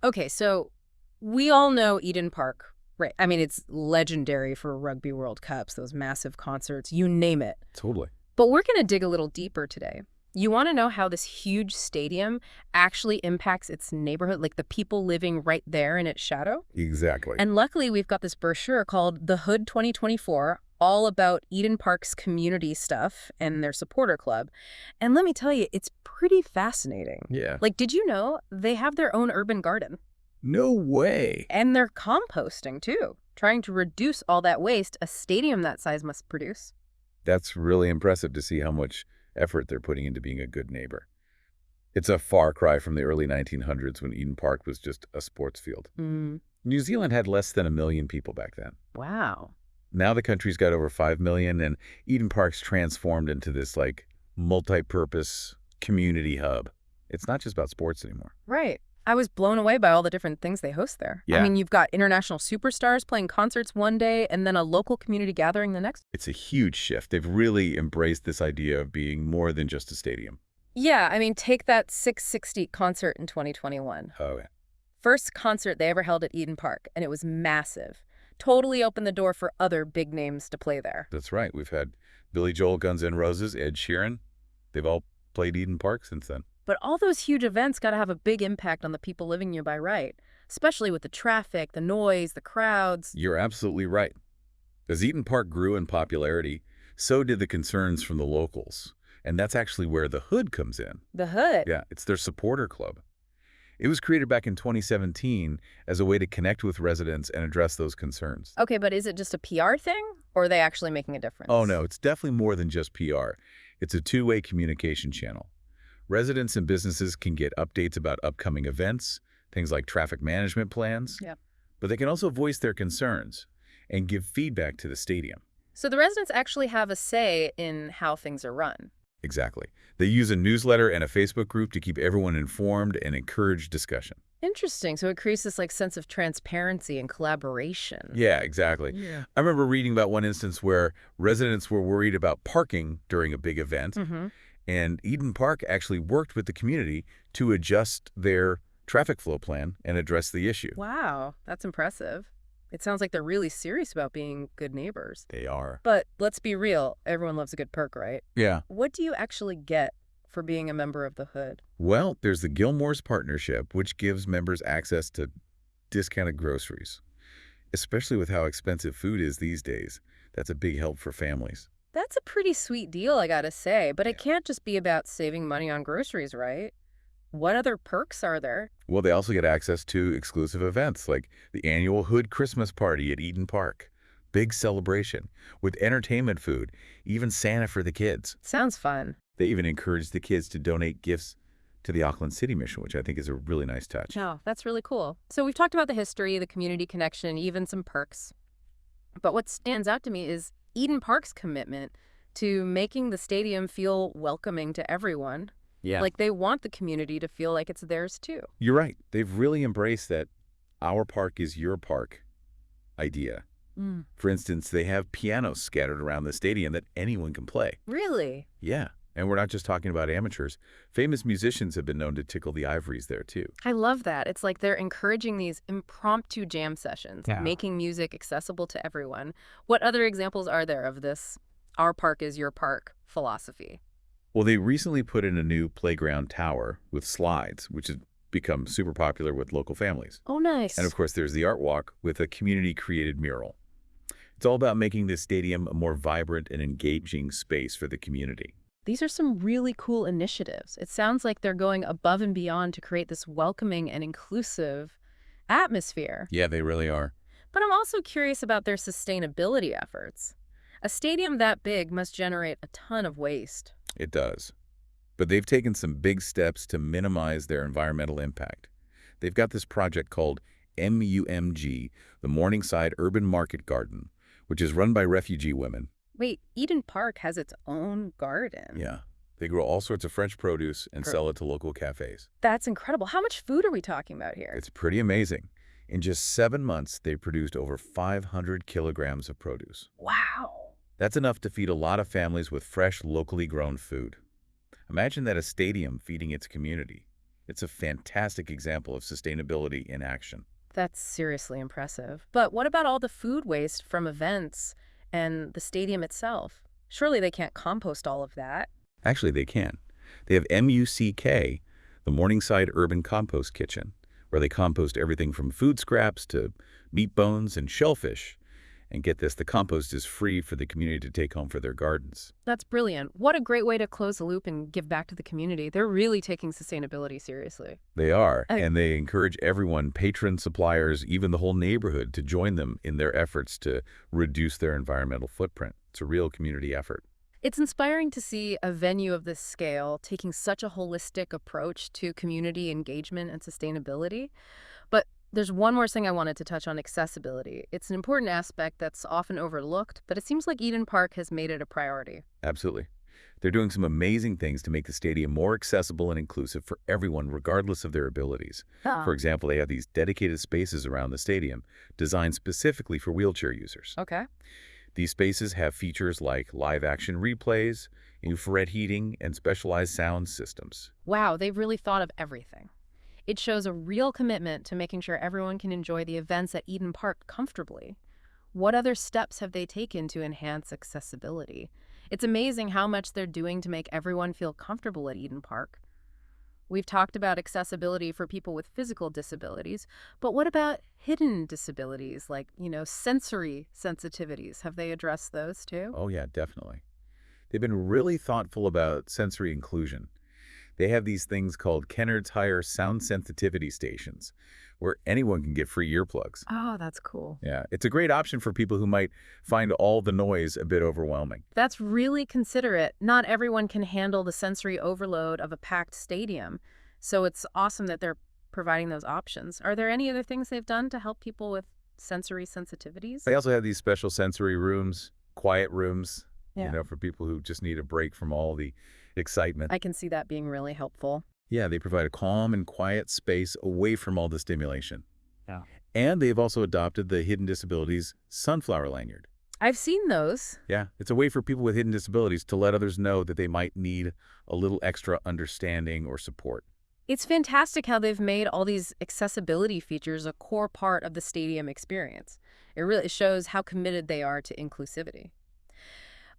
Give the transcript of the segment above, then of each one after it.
Okay, so we all know Eden Park, right? I mean, it's legendary for Rugby World Cups, those massive concerts, you name it. Totally. But we're going to dig a little deeper today. You want to know how this huge stadium actually impacts its neighborhood, like the people living right there in its shadow? Exactly. And luckily, we've got this brochure called The Hood 2024, all about Eden Park's community stuff and their supporter club. And let me tell you, it's pretty fascinating. Yeah. Like, did you know they have their own urban garden? No way. And they're composting, too, trying to reduce all that waste a stadium that size must produce. That's really impressive to see how much effort they're putting into being a good neighbor. It's a far cry from the early 1900s when Eden Park was just a sports field. Mm, New Zealand had less than 1 million people back then. wow. Now the country's got over 5 million, and Eden Park's transformed into this, like, multi-purpose community hub. It's not just about sports anymore. Right. I was blown away by all the different things they host there. I Yeah. mean, you've got international superstars playing concerts one day and then a local community gathering the next. It's a huge shift. They've really embraced this idea of being more than just a stadium. Yeah, I mean, take that 660 concert in 2021. Oh, yeah. First concert they ever held at Eden Park, and it was massive. Totally opened the door for other big names to play there. That's right. We've had Billy Joel, Guns N' Roses, Ed Sheeran. They've all played Eden Park since then. But all those huge events got to have a big impact on the people living nearby, right? Especially with the traffic, the noise, the crowds. You're absolutely right. As Eden Park grew in popularity, so did the concerns from the locals. And that's actually where the Hood comes in. The Hood. Yeah, it's their supporter club. It was created back in 2017 as a way to connect with residents and address those concerns. Okay, but is it just a PR thing, or are they actually making a difference? Oh, no, it's definitely more than just PR. It's a two-way communication channel. Residents and businesses can get updates about upcoming events, things like traffic management plans, Yep. but they can also voice their concerns and give feedback to the stadium. So the residents actually have a say in how things are run. Exactly. They use a newsletter and a Facebook group to keep everyone informed and encourage discussion. Interesting. So it creates this sense of transparency and collaboration. Yeah, exactly. Yeah. I remember reading about one instance where residents were worried about parking during a big event, Mm-hmm. and Eden Park actually worked with the community to adjust their traffic flow plan and address the issue. Wow, that's impressive. It sounds like they're really serious about being good neighbors. They are. But let's be real, everyone loves a good perk, right? Yeah. What do you actually get for being a member of the Hood? Well, there's the Gilmore's Partnership, which gives members access to discounted groceries, especially with how expensive food is these days. That's a big help for families. That's a pretty sweet deal, I gotta say, but it Yeah. can't just be about saving money on groceries, right? What other perks are there? Well, they also get access to exclusive events like the annual Hood Christmas Party at Eden Park. Big celebration with entertainment food, even Santa for the kids. Sounds fun. They even encourage the kids to donate gifts to the Auckland City Mission, which I think is a really nice touch. Oh, that's really cool. So we've talked about the history, the community connection, even some perks. But what stands out to me is Eden Park's commitment to making the stadium feel welcoming to everyone. Yeah. Like they want the community to feel like it's theirs too. You're right. They've really embraced that our park is your park idea. Mm. For instance, they have pianos scattered around the stadium that anyone can play. Really? Yeah. And we're not just talking about amateurs. Famous musicians have been known to tickle the ivories there, too. I love that. It's like they're encouraging these impromptu jam sessions, Yeah. making music accessible to everyone. What other examples are there of this our park is your park philosophy? Well, they recently put in a new playground tower with slides, which has become super popular with local families. Oh, nice. And of course, there's the art walk with a community-created mural. It's all about making this stadium a more vibrant and engaging space for the community. These are some really cool initiatives. It sounds like they're going above and beyond to create this welcoming and inclusive atmosphere. Yeah, they really are. But I'm also curious about their sustainability efforts. A stadium that big must generate a ton of waste. It does. But they've taken some big steps to minimize their environmental impact. They've got this project called MUMG, the Morningside Urban Market Garden, which is run by refugee women. Wait, Eden Park has its own garden. Yeah. They grow all sorts of fresh produce and sell it to local cafes. That's incredible. How much food are we talking about here? It's pretty amazing. In just 7 months, they produced over 500 kilograms of produce. Wow. That's enough to feed a lot of families with fresh, locally grown food. Imagine that a stadium feeding its community. It's a fantastic example of sustainability in action. That's seriously impressive. But what about all the food waste from events and the stadium itself? Surely they can't compost all of that. Actually, they can. They have MUCK, the Morningside Urban Compost Kitchen, where they compost everything from food scraps to meat bones and shellfish. And get this, the compost is free for the community to take home for their gardens. That's brilliant. What a great way to close the loop and give back to the community. They're really taking sustainability seriously. They are, I, and they encourage everyone, patrons, suppliers, even the whole neighborhood, to join them in their efforts to reduce their environmental footprint. It's a real community effort. it's inspiring to see a venue of this scale taking such a holistic approach to community engagement and sustainability. But there's one more thing I wanted to touch on: accessibility. It's an important aspect that's often overlooked, but it seems like Eden Park has made it a priority. Absolutely. They're doing some amazing things to make the stadium more accessible and inclusive for everyone, regardless of their abilities. Ah, For example, they have these dedicated spaces around the stadium designed specifically for wheelchair users. okay. These spaces have features like live-action replays, infrared heating, and specialized sound systems. Wow, they've really thought of everything. It shows a real commitment to making sure everyone can enjoy the events at Eden Park comfortably. What other steps have they taken to enhance accessibility? It's amazing how much they're doing to make everyone feel comfortable at Eden Park. We've talked about accessibility for people with physical disabilities, but what about hidden disabilities like, sensory sensitivities? Have they addressed those too? Oh yeah, definitely. They've been really thoughtful about sensory inclusion. They have these things called Kenner Tire sound sensitivity stations, where anyone can get free earplugs. Oh, that's cool. Yeah, it's a great option for people who might find all the noise a bit overwhelming. That's really considerate. Not everyone can handle the sensory overload of a packed stadium, so it's awesome that they're providing those options. Are there any other things they've done to help people with sensory sensitivities? They also have these special sensory rooms, quiet rooms, Yeah. for people who just need a break from all the excitement. I can see that being really helpful. Yeah, they provide a calm and quiet space away from all the stimulation. Yeah. And they've also adopted the Hidden Disabilities Sunflower Lanyard. I've seen those. Yeah, it's a way for people with hidden disabilities to let others know that they might need a little extra understanding or support. It's fantastic how they've made all these accessibility features a core part of the stadium experience. It really shows how committed they are to inclusivity.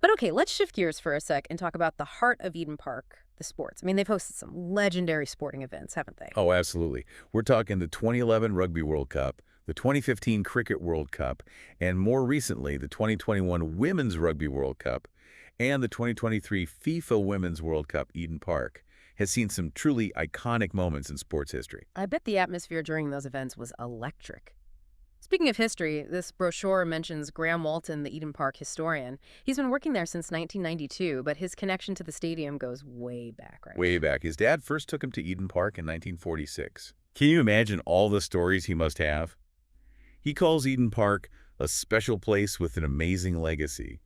But okay, let's shift gears for a sec and talk about the heart of Eden Park, the sports. I mean, they've hosted some legendary sporting events, haven't they? Oh, absolutely. We're talking the 2011 Rugby World Cup, the 2015 Cricket World Cup, and more recently, the 2021 Women's Rugby World Cup and the 2023 FIFA Women's World Cup. Eden Park has seen some truly iconic moments in sports history. I bet the atmosphere during those events was electric. Speaking of history, this brochure mentions Graham Walton, the Eden Park historian. He's been working there since 1992, but his connection to the stadium goes way back, right? Way back, his dad first took him to Eden Park in 1946. Can you imagine all the stories he must have? He calls Eden Park a special place with an amazing legacy.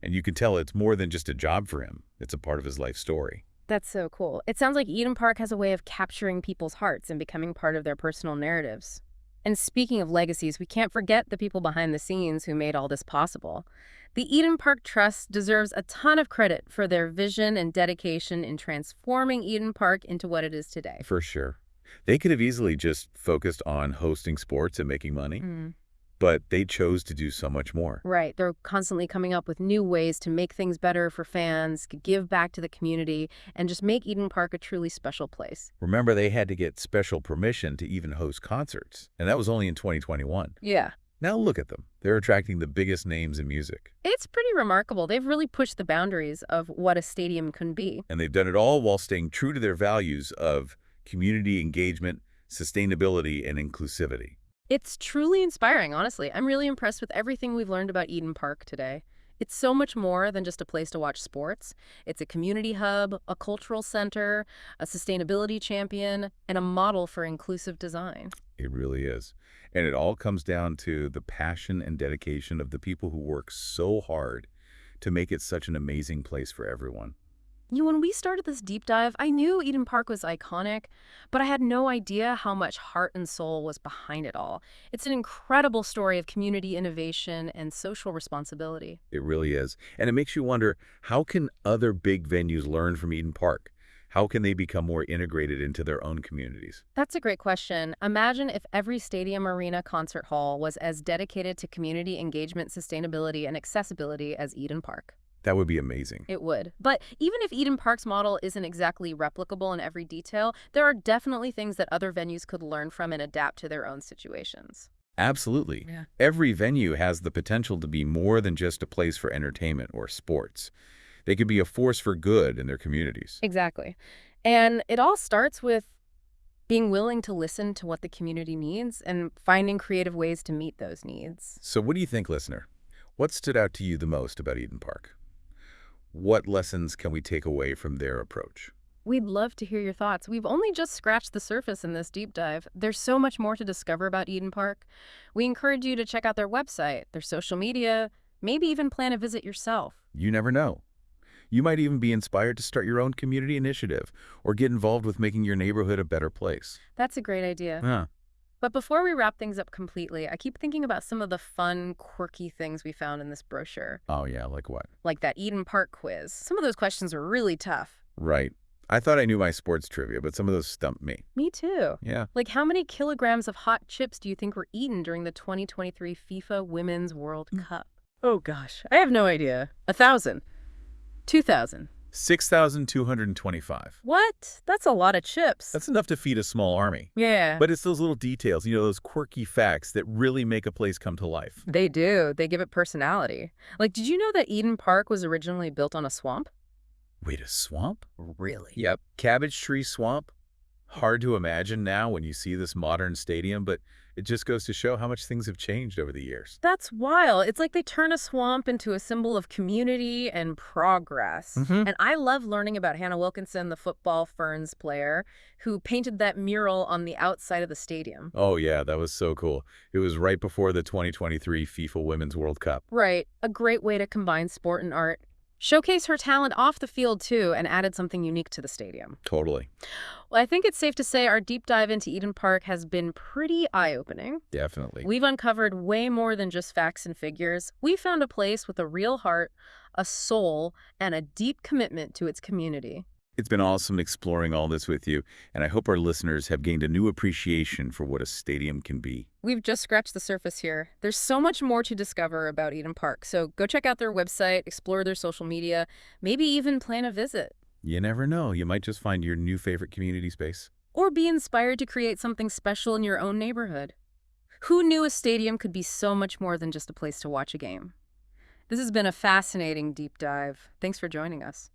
And you can tell it's more than just a job for him. It's a part of his life story. That's so cool. It sounds like Eden Park has a way of capturing people's hearts and becoming part of their personal narratives. And speaking of legacies, we can't forget the people behind the scenes who made all this possible. The Eden Park Trust deserves a ton of credit for their vision and dedication in transforming Eden Park into what it is today. For sure. They could have easily just focused on hosting sports and making money, but they chose to do so much more. Right. They're constantly coming up with new ways to make things better for fans, give back to the community, and just make Eden Park a truly special place. Remember, they had to get special permission to even host concerts, and that was only in 2021. Yeah. Now look at them. They're attracting the biggest names in music. It's pretty remarkable. They've really pushed the boundaries of what a stadium can be. And they've done it all while staying true to their values of community engagement, sustainability, and inclusivity. It's truly inspiring, honestly. I'm really impressed with everything we've learned about Eden Park today. It's so much more than just a place to watch sports. It's a community hub, a cultural center, a sustainability champion, and a model for inclusive design. It really is. And it all comes down to the passion and dedication of the people who work so hard to make it such an amazing place for everyone. When we started this deep dive, I knew Eden Park was iconic, but I had no idea how much heart and soul was behind it all. It's an incredible story of community innovation and social responsibility. It really is. And it makes you wonder, how can other big venues learn from Eden Park? How can they become more integrated into their own communities? That's a great question. Imagine if every stadium, arena, concert hall was as dedicated to community engagement, sustainability, and accessibility as Eden Park. That would be amazing. It would. But even if Eden Park's model isn't exactly replicable in every detail, there are definitely things that other venues could learn from and adapt to their own situations. Absolutely. Yeah. Every venue has the potential to be more than just a place for entertainment or sports. They could be a force for good in their communities. Exactly. And it all starts with being willing to listen to what the community needs and finding creative ways to meet those needs. So what do you think, listener? What stood out to you the most about Eden Park? What lessons can we take away from their approach? We'd love to hear your thoughts. We've only just scratched the surface in this deep dive. There's so much more to discover about Eden Park. We encourage you to check out their website, their social media, maybe even plan a visit yourself. You never know. You might even be inspired to start your own community initiative or get involved with making your neighborhood a better place. That's a great idea. Huh. But before we wrap things up completely, I keep thinking about some of the fun, quirky things we found in this brochure, Oh, yeah, like what? like that Eden Park quiz. Some of those questions were really tough. Right. I thought I knew my sports trivia, but some of those stumped me. Me too. Yeah. Like, how many kilograms of hot chips do you think were eaten during the 2023 FIFA Women's World Cup? Oh, gosh. I have no idea. 1,000. 2,000. 6,225. What? That's a lot of chips. That's enough to feed a small army. Yeah. But it's those little details, those quirky facts that really make a place come to life. They do. They give it personality. Like, did you know that Eden Park was originally built on a swamp? Wait, a swamp? Really? Yep. Cabbage Tree Swamp. Hard to imagine now when you see this modern stadium, but it just goes to show how much things have changed over the years. That's wild. It's like they turn a swamp into a symbol of community and progress. And I love learning about Hannah Wilkinson, the football Ferns player, who painted that mural on the outside of the stadium. Oh, yeah, that was so cool. It was right before the 2023 FIFA Women's World Cup. Right. A great way to combine sport and art. Showcase her talent off the field, too, and added something unique to the stadium. Totally. Well, I think it's safe to say our deep dive into Eden Park has been pretty eye-opening. Definitely. We've uncovered way more than just facts and figures. We found a place with a real heart, a soul, and a deep commitment to its community. It's been awesome exploring all this with you, and I hope our listeners have gained a new appreciation for what a stadium can be. We've just scratched the surface here. There's so much more to discover about Eden Park, so go check out their website, explore their social media, maybe even plan a visit. You never know. You might just find your new favorite community space. Or be inspired to create something special in your own neighborhood. Who knew a stadium could be so much more than just a place to watch a game? This has been a fascinating deep dive. Thanks for joining us.